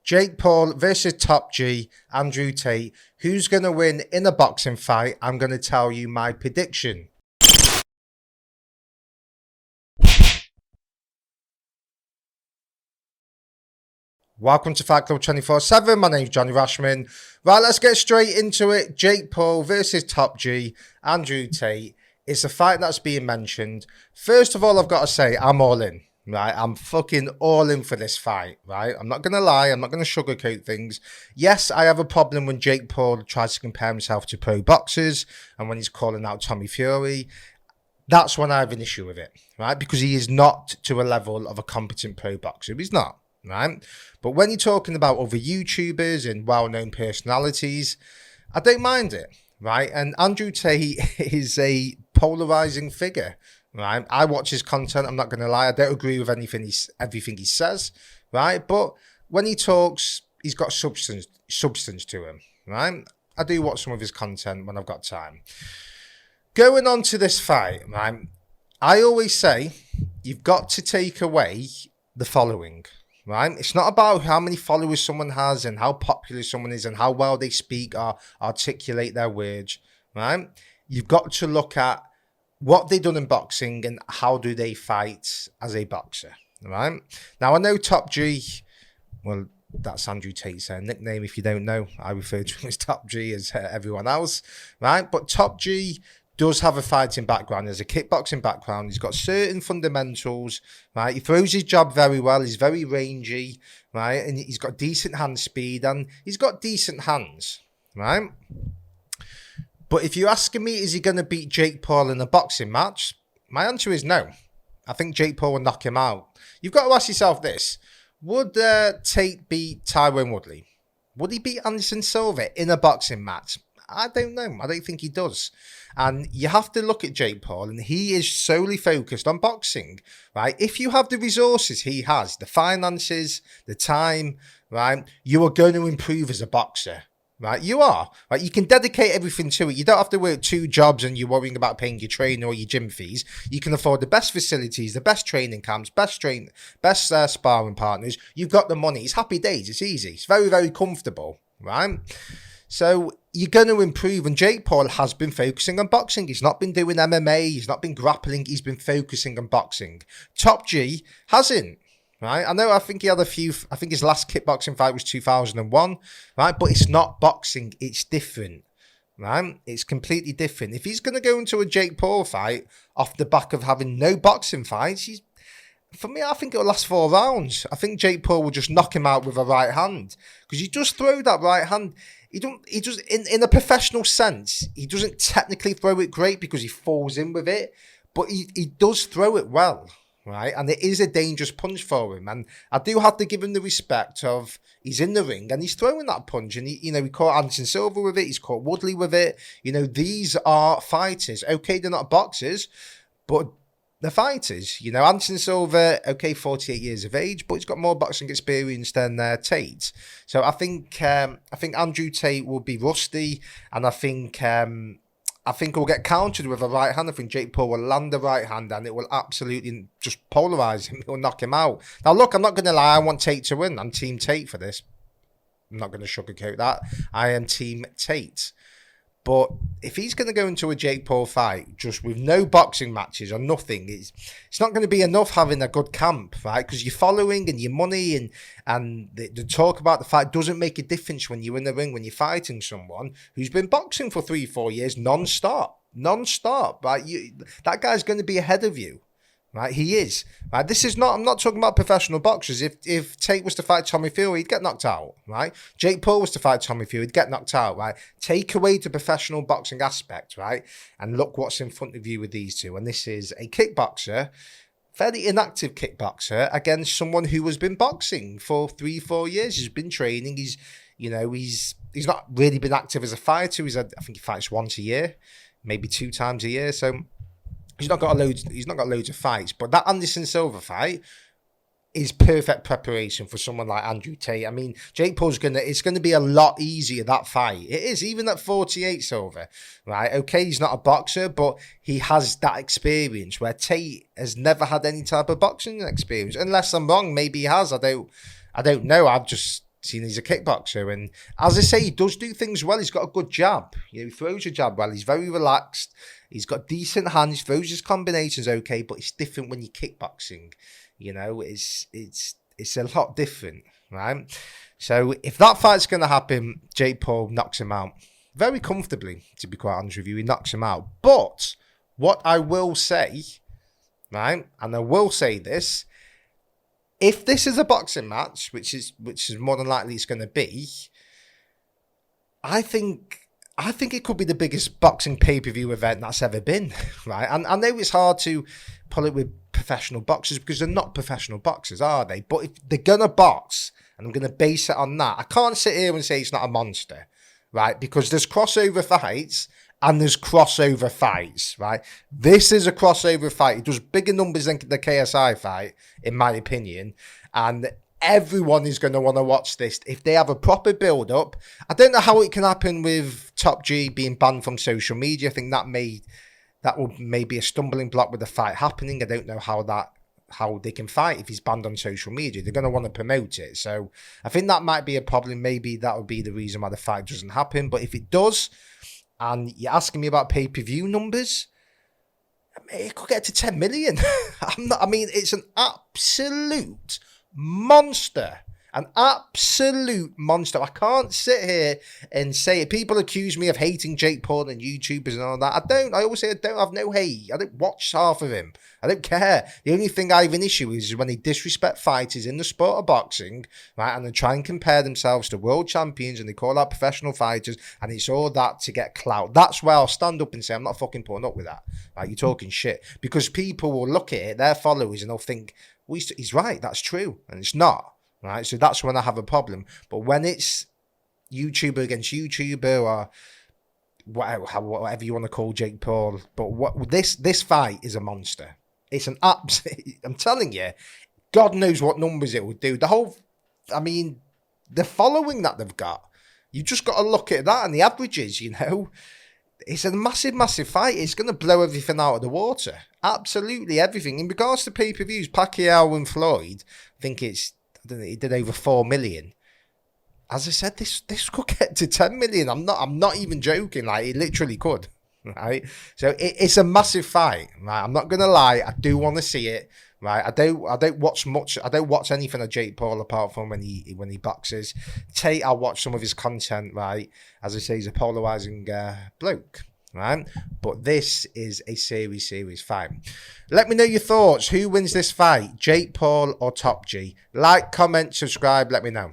Jake Paul versus Top G, Andrew Tate. Who's going to win in a boxing fight? I'm going to tell you my prediction. Welcome to Fight Club 24/7. My name's Johnny Rashman. Right, let's get straight into it. Jake Paul versus Top G, Andrew Tate. It's a fight that's being mentioned. First of all, I've got to say, I'm all in. Right, I'm fucking all in for this fight, right? I'm not going to lie. I'm not going to sugarcoat things. Yes, I have a problem when Jake Paul tries to compare himself to pro boxers and when he's calling out Tommy Fury. That's when I have an issue with it, right? Because he is not to a level of a competent pro boxer. He's not, right? But when you're talking about other YouTubers and well-known personalities, I don't mind it, right? And Andrew Tate is a polarizing figure. Right, I watch his content. I'm not going to lie. I don't agree with everything he says. Right, but when he talks, he's got substance to him. Right, I do watch some of his content when I've got time. Going on to this fight, right, I always say you've got to take away the following. Right, it's not about how many followers someone has and how popular someone is and how well they speak or articulate their words. Right, you've got to look at what they done in boxing and how do they fight as a boxer, right? Now, I know Top G, well, that's Andrew Tate's nickname. If you don't know, I refer to him as Top G as everyone else, right? But Top G does have a fighting background. There's a kickboxing background. He's got certain fundamentals, right? He throws his jab very well. He's very rangy, right? And he's got decent hand speed and he's got decent hands, right? But if you're asking me, is he going to beat Jake Paul in a boxing match? My answer is no. I think Jake Paul will knock him out. You've got to ask yourself this. Would Tate beat Tyron Woodley? Would he beat Anderson Silva in a boxing match? I don't know. I don't think he does. And you have to look at Jake Paul, and he is solely focused on boxing, right? If you have the resources he has, the finances, the time, right, you are going to improve as a boxer. Right, you are. Right, you can dedicate everything to it. You don't have to work 2 jobs and you're worrying about paying your trainer or your gym fees. You can afford the best facilities, the best training camps, best sparring partners. You've got the money. It's happy days. It's easy. It's very, very comfortable. Right. So you're going to improve. And Jake Paul has been focusing on boxing. He's not been doing MMA. He's not been grappling. He's been focusing on boxing. Top G hasn't. Right, I think he had a few. I think his last kickboxing fight was 2001. Right, but it's not boxing. It's different. Right, it's completely different. If he's going to go into a Jake Paul fight off the back of having no boxing fights, for me, I think it'll last 4 rounds. I think Jake Paul will just knock him out with a right hand because he just throw that right hand. He just in a professional sense, he doesn't technically throw it great because he falls in with it, but he does throw it well. Right, and it is a dangerous punch for him, and I do have to give him the respect of he's in the ring and he's throwing that punch, and he caught Anderson Silva with it, he's caught Woodley with it. These are fighters. Okay, they're not boxers, but they're fighters. Anderson Silva, okay, 48 years of age, but he's got more boxing experience than Tate. So I think Andrew Tate will be rusty, and I think he'll get countered with a right hand. I think Jake Paul will land the right hand and it will absolutely just polarize him. It will knock him out. Now, look, I'm not going to lie. I want Tate to win. I'm Team Tate for this. I'm not going to sugarcoat that. I am Team Tate. But if he's going to go into a Jake Paul fight just with no boxing matches or nothing, it's not going to be enough having a good camp, right? Because your following and your money and the talk about the fight doesn't make a difference when you're in the ring, when you're fighting someone who's been boxing for 3-4 years non-stop, right? That guy's going to be ahead of you. Right, he is. Right, I'm not talking about professional boxers. If Tate was to fight Tommy Fury, he'd get knocked out. Right, Jake Paul was to fight Tommy Fury, he'd get knocked out. Right, take away the professional boxing aspect, right, and look what's in front of you with these two. And this is a kickboxer, fairly inactive kickboxer against someone who has been boxing for 3-4 years. He's been training. He's not really been active as a fighter. I think he fights once a year, maybe 2 times a year. So. He's not got loads of fights, but that Anderson Silva fight is perfect preparation for someone like Andrew Tate. I mean, Jake Paul's it's gonna be a lot easier, that fight. It is, even at 48 Silva, right? Okay, he's not a boxer, but he has that experience where Tate has never had any type of boxing experience. Unless I'm wrong, maybe he has. I don't know. seeing he's a kickboxer. And as I say, he does do things well. He's got a good jab. He throws a jab well. He's very relaxed. He's got decent hands. He throws his combinations okay, but it's different when you're kickboxing. It's a lot different, right? So if that fight's going to happen, Jake Paul knocks him out very comfortably, to be quite honest with you. He knocks him out. But what I will say, right, and I will say this, if this is a boxing match, which is more than likely it's going to be, I think it could be the biggest boxing pay-per-view event that's ever been, right? And I know it's hard to pull it with professional boxers because they're not professional boxers, are they? But if they're going to box, and I'm going to base it on that, I can't sit here and say it's not a monster, right? Because there's crossover fights and there's crossover fights, right? This is a crossover fight. It does bigger numbers than the KSI fight, in my opinion. And everyone is going to want to watch this if they have a proper build-up. I don't know how it can happen with Top G being banned from social media. I think that will maybe a stumbling block with the fight happening. I don't know how they can fight if he's banned on social media. They're going to want to promote it. So I think that might be a problem. Maybe that would be the reason why the fight doesn't happen. But if it does, and you're asking me about pay-per-view numbers, it could get to 10 million. It's an absolute monster. An absolute monster. I can't sit here and say it. People accuse me of hating Jake Paul and YouTubers and all that. I don't. I always say I don't have no hate. I don't watch half of him. I don't care. The only thing I have an issue with is when they disrespect fighters in the sport of boxing, right? And they try and compare themselves to world champions and they call out professional fighters and it's all that to get clout. That's where I'll stand up and say, I'm not fucking putting up with that. Right? You're talking shit. Because people will look at it, their followers, and they'll think, well, he's right, that's true. And it's not. Right, so that's when I have a problem. But when it's YouTuber against YouTuber or whatever you want to call Jake Paul, but this fight is a monster. It's an absolute. I'm telling you, God knows what numbers it will do. The following that they've got, you just got to look at that and the averages. It's a massive, massive fight. It's going to blow everything out of the water. Absolutely everything. In regards to pay-per-views, Pacquiao and Floyd, I think he did over 4 million. As I said, this could get to 10 million. I'm not even joking. Like, it literally could. Right? So it's a massive fight. Right? I'm not gonna lie. I do want to see it. Right? I don't watch much. I don't watch anything of Jake Paul apart from when he boxes. Tate, I'll watch some of his content. Right? As I say, he's a polarizing bloke. Right? But this is a serious fight. Let me know your thoughts. Who wins this fight? Jake Paul or Top G? Like, comment, subscribe, let me know.